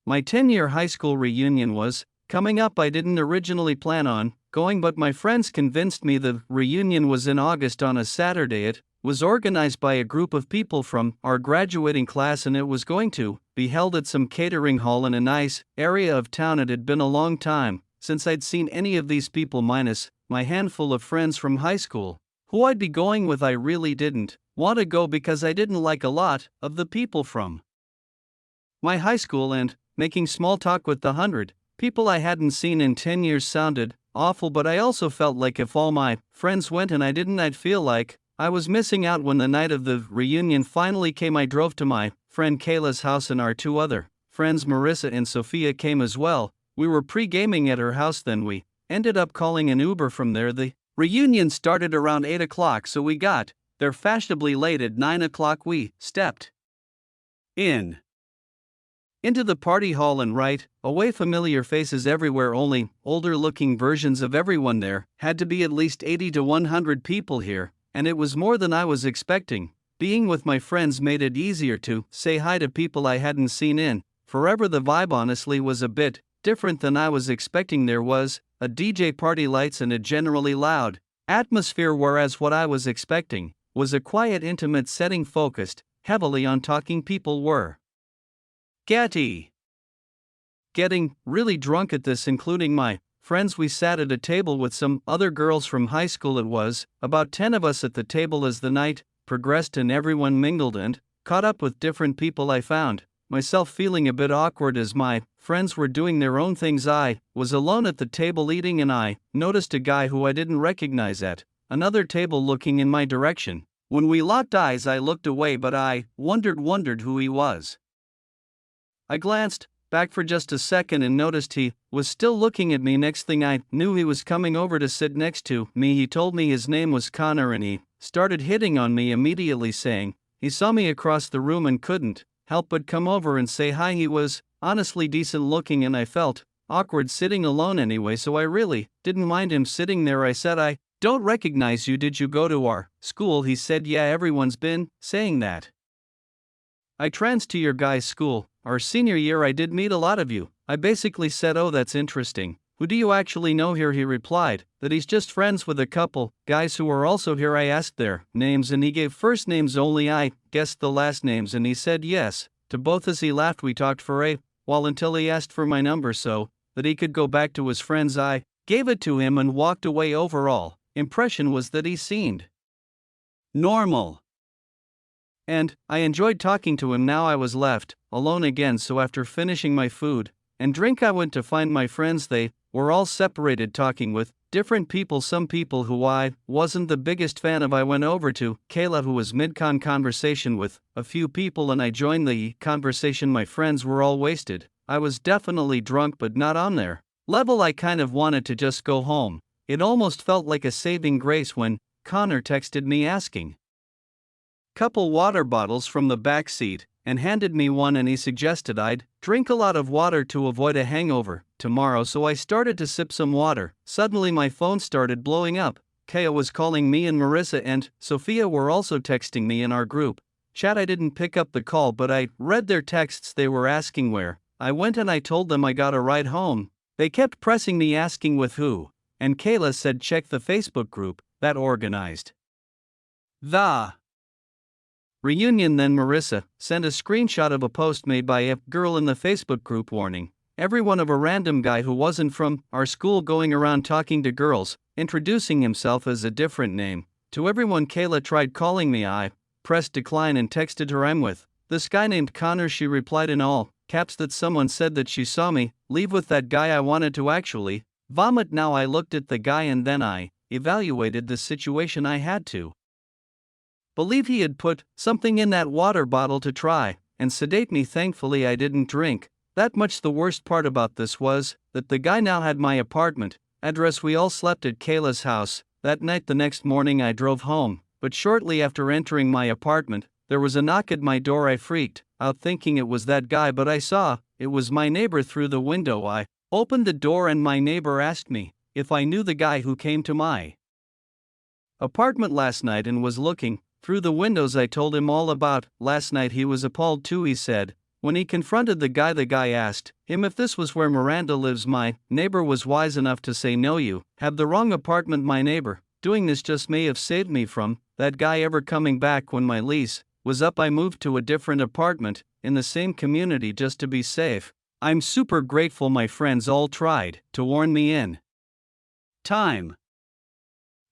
My 10-year high school reunion was coming up. I didn't originally plan on going, but my friends convinced me the reunion was in August on a Saturday. It was organized by a group of people from our graduating class, and it was going to be held at some catering hall in a nice area of town. It had been a long time since I'd seen any of these people, minus my handful of friends from high school who I'd be going with. I really didn't want to go because I didn't like a lot of the people from my high school, and making small talk with the 100 people I hadn't seen in 10 years sounded awful, but I also felt like if all my friends went and I didn't, I'd feel like I was missing out. When the night of the reunion finally came, I drove to my friend Kayla's house, and our two other friends, Marissa and Sophia, came as well. We were pre-gaming at her house, then we ended up calling an Uber from there. The reunion started around 8 o'clock, so we got there fashionably late. At 9 o'clock we stepped into the party hall, and right away familiar faces everywhere, only older-looking versions of everyone there. Had to be at least 80 to 100 people here, and it was more than I was expecting. Being with my friends made it easier to say hi to people I hadn't seen in forever. The vibe honestly was a bit different than I was expecting. There was a DJ, party lights, and a generally loud atmosphere, whereas what I was expecting was a quiet, intimate setting focused heavily on talking. People were getting really drunk at this, including my friends. We sat at a table with some other girls from high school. It was about 10 of us at the table. As the night progressed and everyone mingled and caught up with different people, I found myself feeling a bit awkward as my friends were doing their own things. I was alone at the table eating, and I noticed a guy who I didn't recognize at another table looking in my direction. When we locked eyes, I looked away, but I wondered who he was. I glanced back for just a second and noticed he was still looking at me. Next thing I knew, he was coming over to sit next to me. He told me his name was Connor, and he started hitting on me immediately, saying he saw me across the room and couldn't help but come over and say hi. He was honestly decent looking, and I felt awkward sitting alone anyway, so I really didn't mind him sitting there. I said, "I don't recognize you. Did you go to our school?" He said, "Yeah, everyone's been saying that. I trans to your guy's school. Our senior year I did meet a lot of you." I basically said, "Oh, that's interesting. Who do you actually know here?" He replied that he's just friends with a couple guys who are also here. I asked their names, and he gave first names only. I guessed the last names, and he said yes to both. As he laughed, we talked for a while until he asked for my number so that he could go back to his friends. I gave it to him and walked away. Overall impression was that he seemed normal, and I enjoyed talking to him. Now I was left alone again, so after finishing my food and drink, I went to find my friends. They were all separated, talking with different people, some people who I wasn't the biggest fan of. I went over to Kayla, who was mid-con conversation with a few people, and I joined the conversation. My friends were all wasted. I was definitely drunk, but not on their level. I kind of wanted to just go home. It almost felt like a saving grace when Connor texted me asking couple water bottles from the back seat and handed me one, and he suggested I'd drink a lot of water to avoid a hangover tomorrow, so I started to sip some water. Suddenly my phone started blowing up. Kaya was calling me, and Marissa and Sophia were also texting me in our group chat. I didn't pick up the call, but I read their texts. They were asking where I went, and I told them I got a ride home. They kept pressing me, asking with who, and Kayla said check the Facebook group that organized the reunion. Then Marissa sent a screenshot of a post made by a girl in the Facebook group warning everyone of a random guy who wasn't from our school going around talking to girls, introducing himself as a different name to everyone. Kayla tried calling me. I pressed decline and texted her I'm with this guy named Connor. She replied in all caps that someone said that she saw me leave with that guy. I wanted to actually vomit. Now I looked at the guy, and then I evaluated the situation. I had to believe he had put something in that water bottle to try and sedate me. Thankfully I didn't drink that much. The worst part about this was that the guy now had my apartment address. We all slept at Kayla's house that night. The next morning I drove home, but shortly after entering my apartment, there was a knock at my door. I freaked out thinking it was that guy, but I saw it was my neighbor through the window. I opened the door, and my neighbor asked me if I knew the guy who came to my apartment last night and was looking through the windows. I told him all about last night. He was appalled too. He said When he confronted the guy asked him if this was where Miranda lives. My neighbor was wise enough to say, "No, you have the wrong apartment, my neighbor." Doing this just may have saved me from that guy ever coming back. When my lease was up, I moved to a different apartment in the same community just to be safe. I'm super grateful my friends all tried to warn me in time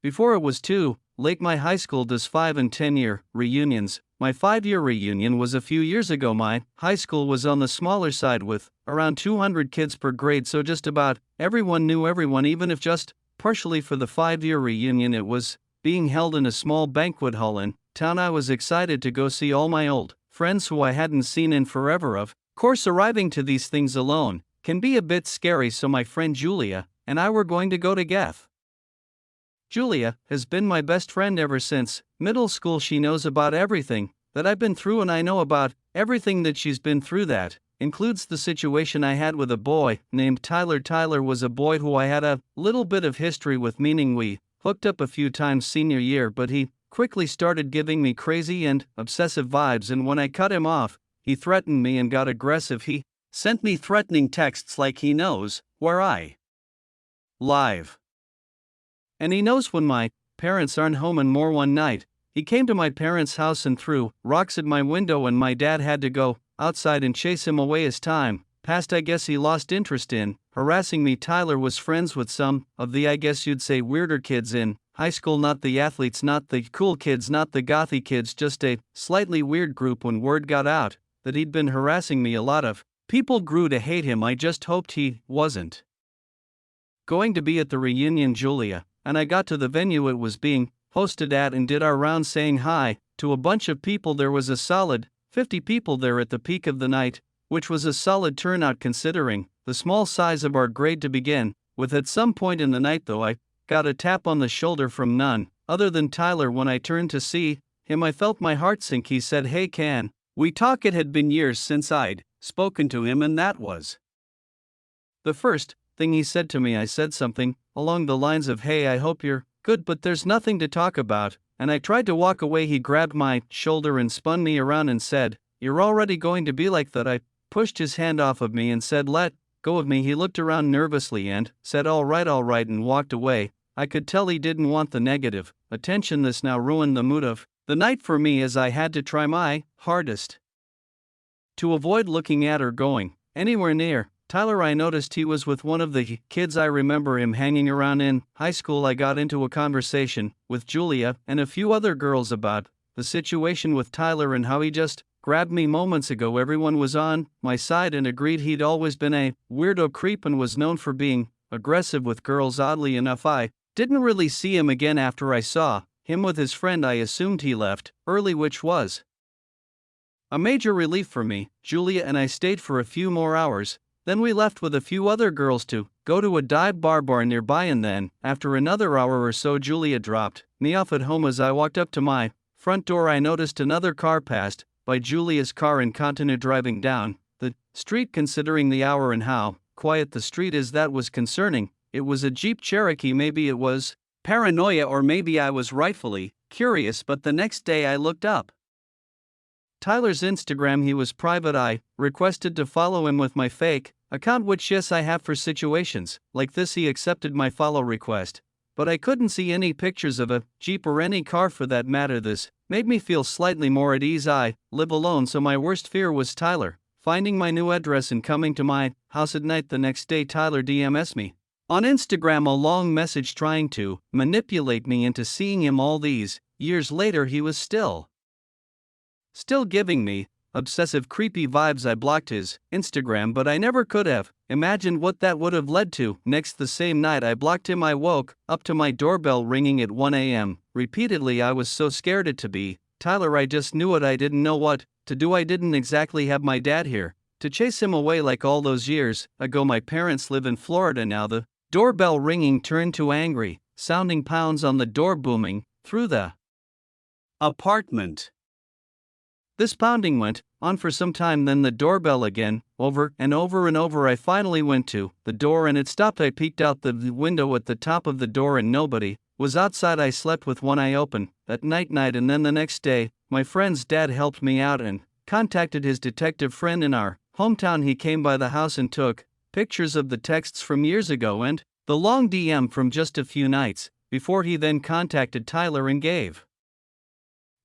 before it was too late. My high school does 5 and 10-year reunions. My 5-year reunion was a few years ago. My high school was on the smaller side with around 200 kids per grade, so just about everyone knew everyone, even if just partially. For the 5-year reunion, it was being held in a small banquet hall in town. I was excited to go see all my old friends who I hadn't seen in forever. Of course, arriving to these things alone can be a bit scary, so my friend Julia and I were going to go together. Julia has been my best friend ever since middle school. She knows about everything that I've been through, and I know about everything that she's been through. That includes the situation I had with a boy named Tyler. Tyler was a boy who I had a little bit of history with, meaning we hooked up a few times senior year, but he quickly started giving me crazy and obsessive vibes, and when I cut him off, he threatened me and got aggressive. He sent me threatening texts like he knows where I live, and he knows when my parents aren't home and more. One night, he came to my parents' house and threw rocks at my window, and my dad had to go outside and chase him away. As time passed, I guess he lost interest in harassing me. Tyler was friends with some of the, I guess you'd say, weirder kids in high school. Not the athletes, not the cool kids, not the gothy kids, just a slightly weird group. When word got out that he'd been harassing me, a lot of people grew to hate him. I just hoped he wasn't going to be at the reunion. Julia and I got to the venue it was being hosted at and did our round, saying hi to a bunch of people. There was a solid 50 people there at the peak of the night, which was a solid turnout considering the small size of our grade to begin with. At some point in the night, though, I got a tap on the shoulder from none other than Tyler. When I turned to see him, I felt my heart sink. He said, "Hey, can we talk?" It had been years since I'd spoken to him, and that was the first thing he said to me. I said something along the lines of, "Hey, I hope you're good, but there's nothing to talk about," and I tried to walk away. He grabbed my shoulder and spun me around and said, "You're already going to be like that." I pushed his hand off of me and said, "Let go of me." He looked around nervously and said, all right, and walked away. I could tell he didn't want the negative attention. This now ruined the mood of the night for me, as I had to try my hardest to avoid looking at or going anywhere near Tyler. I noticed he was with one of the kids I remember him hanging around in high school. I got into a conversation with Julia and a few other girls about the situation with Tyler and how he just grabbed me moments ago. Everyone was on my side and agreed he'd always been a weirdo creep and was known for being aggressive with girls. Oddly enough, I didn't really see him again after I saw him with his friend. I assumed he left early, which was a major relief for me. Julia and I stayed for a few more hours. Then we left with a few other girls to go to a dive bar nearby, and then, after another hour or so, Julia dropped me off at home. As I walked up to my front door, I noticed another car passed by Julia's car and continued driving down the street. Considering the hour and how quiet the street is, that was concerning. It was a Jeep Cherokee. Maybe it was paranoia, or maybe I was rightfully curious, but the next day I looked up Tyler's Instagram. He was private. I requested to follow him with my fake account, which yes, I have for situations like this. He accepted my follow request, but I couldn't see any pictures of a Jeep or any car for that matter. This made me feel slightly more at ease. I live alone, so my worst fear was Tyler finding my new address and coming to my house at night. The next day, Tyler DMs me on Instagram a long message trying to manipulate me into seeing him. All these years later, he was still giving me obsessive, creepy vibes. I blocked his Instagram, but I never could have imagined what that would have led to. Next, the same night I blocked him, I woke up to my doorbell ringing at 1 a.m. repeatedly. I was so scared it to be Tyler. I just knew it. I didn't know what to do. I didn't exactly have my dad here to chase him away like all those years ago. My parents live in Florida now. The doorbell ringing turned to angry sounding pounds on the door booming through the apartment. This pounding went on for some time, then the doorbell again, over and over and over. I finally went to the door and it stopped. I peeked out the window at the top of the door and nobody was outside. I slept with one eye open that night, and then the next day, my friend's dad helped me out and contacted his detective friend in our hometown. He came by the house and took pictures of the texts from years ago and the long DM from just a few nights before. He then contacted Tyler and gave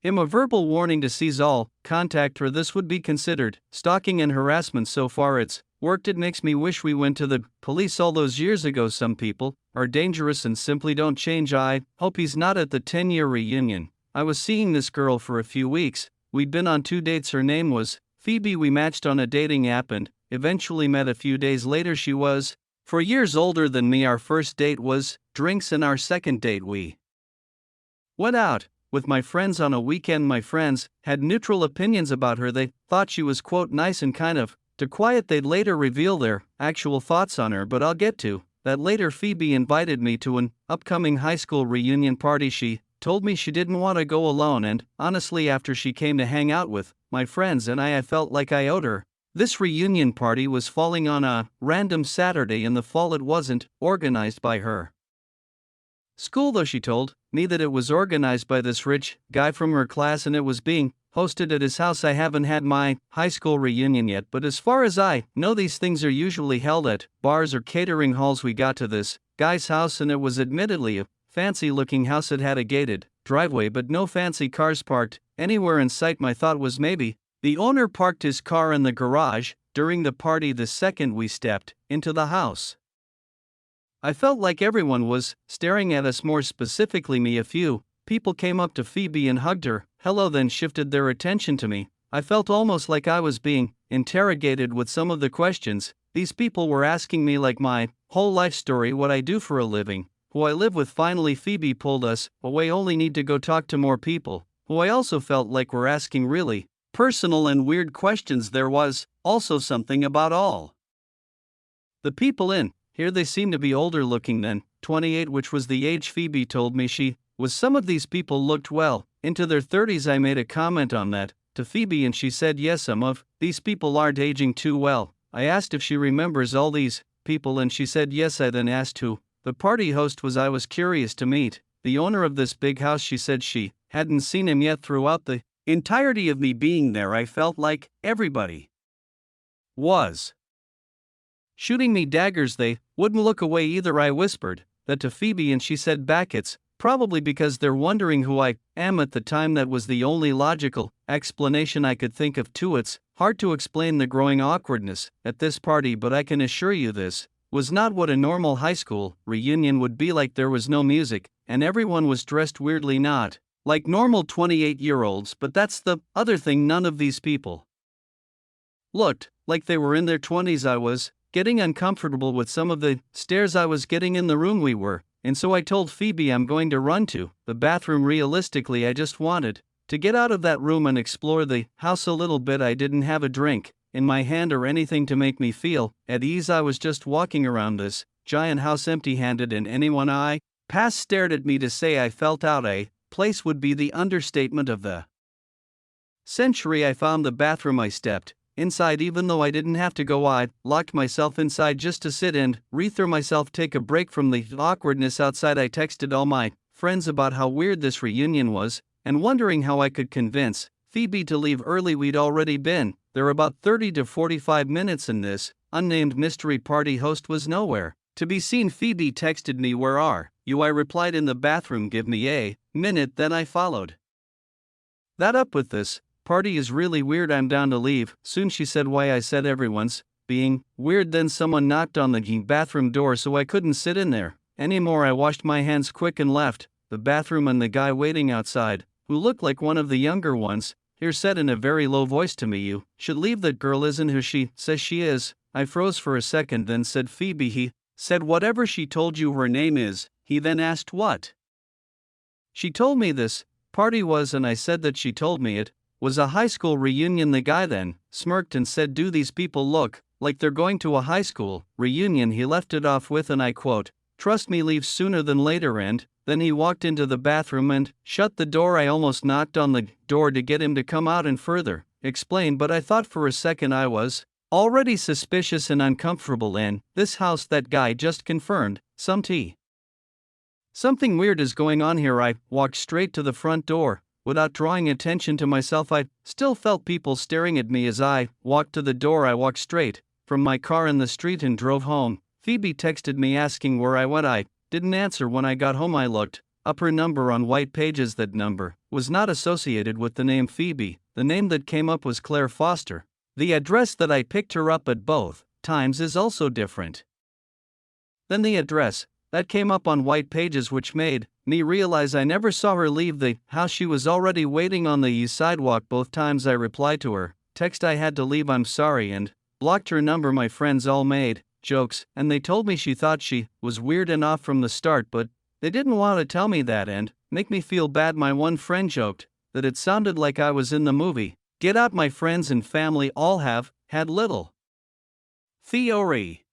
him a verbal warning to cease all contact, or this would be considered stalking and harassment. So far it's worked. It makes me wish we went to the police all those years ago. Some people are dangerous and simply don't change. I hope he's not at the 10-year reunion. I was seeing this girl for a few weeks. We'd been on 2 dates. Her name was Phoebe. We matched on a dating app and eventually met. A few days later, she was 4 years older than me. Our first date was drinks, and our second date we went out with my friends on a weekend. My friends had neutral opinions about her. They thought she was, quote, nice and kind of too quiet. They'd later reveal their actual thoughts on her, but I'll get to that later. Phoebe invited me to an upcoming high school reunion party. She told me she didn't want to go alone, and honestly, after she came to hang out with my friends and I felt like I owed her. This reunion party was falling on a random Saturday in the fall. It wasn't organized by her school, though. She told me that it was organized by this rich guy from her class and it was being hosted at his house. I haven't had my high school reunion yet, but as far as I know, these things are usually held at bars or catering halls. We got to this guy's house and it was admittedly a fancy-looking house. It had a gated driveway but no fancy cars parked anywhere in sight. My thought was maybe the owner parked his car in the garage during the party. The second we stepped into the house, I felt like everyone was staring at us, more specifically me. A few people came up to Phoebe and hugged her. Hello, then shifted their attention to me. I felt almost like I was being interrogated with some of the questions these people were asking me, like my whole life story, what I do for a living, who I live with. Finally, Phoebe pulled us away. Only need to go talk to more people who I also felt like were asking really personal and weird questions. There was also something about all the people in here. They seemed to be older looking than 28, which was the age Phoebe told me she was. Some of these people looked well into their 30s. I made a comment on that to Phoebe and she said yes, some of these people aren't aging too well. I asked if she remembers all these people and she said yes. I then asked who the party host was. I was curious to meet the owner of this big house. She said she hadn't seen him yet. Throughout the entirety of me being there, I felt like everybody was shooting me daggers. They wouldn't look away either. I whispered that to Phoebe and she said back, it's probably because they're wondering who I am. At the time, that was the only logical explanation I could think of too. It's hard to explain the growing awkwardness at this party, but I can assure you this was not what a normal high school reunion would be like. There was no music, and everyone was dressed weirdly, not like normal 28-year-olds, but that's the other thing. None of these people looked like they were in their 20s. I was getting uncomfortable with some of the stares I was getting in the room we were in, so I told Phoebe I'm going to run to the bathroom. Realistically, I just wanted to get out of that room and explore the house a little bit. I didn't have a drink in my hand or anything to make me feel at ease. I was just walking around this giant house empty-handed, and anyone I passed stared at me. To say I felt out a place would be the understatement of the century. I found the bathroom. I stepped inside. Even though I didn't have to go, I locked myself inside just to sit and rethrow myself, take a break from the awkwardness outside. I texted all my friends about how weird this reunion was and wondering how I could convince Phoebe to leave early. We'd already been there about 30 to 45 minutes and this unnamed mystery party host was nowhere to be seen. Phoebe texted me, "Where are you?" I replied, "In the bathroom, give me a minute." Then I followed that up with, "This party is really weird, I'm down to leave soon." She said why. I said everyone's being weird. Then someone knocked on the bathroom door, so I couldn't sit in there anymore. I washed my hands quick and left the bathroom, and the guy waiting outside, who looked like one of the younger ones here, said in a very low voice to me, "You should leave, that girl isn't who she says she is." I froze for a second, then said, "Phoebe, he said whatever she told you her name is." He then asked what she told me this party was, and I said that she told me it was a high school reunion. The guy then smirked and said, "Do these people look like they're going to a high school reunion?" He left it off with, and I quote, "Trust me, leave sooner than later." And then he walked into the bathroom and shut the door. I almost knocked on the door to get him to come out and further explain, but I thought for a second I was already suspicious and uncomfortable in this house. That guy just confirmed something weird is going on here. I walked straight to the front door, Without drawing attention to myself, I still felt people staring at me as I walked to the door. I walked straight from my car in the street and drove home. Phoebe texted me asking where I went. I didn't answer. When I got home, I looked up her number on white pages. That number was not associated with the name Phoebe. The name that came up was Claire Foster. The address that I picked her up at both times is also different than the address that came up on white pages, which made me realize I never saw her leave the house. She was already waiting on the sidewalk. Both times I replied to her text, I had to leave, I'm sorry, and blocked her number. My friends all made jokes, and they told me she thought she was weird and off from the start, but they didn't want to tell me that and make me feel bad. My one friend joked that it sounded like I was in the movie Get Out. My friends and family all have had little theory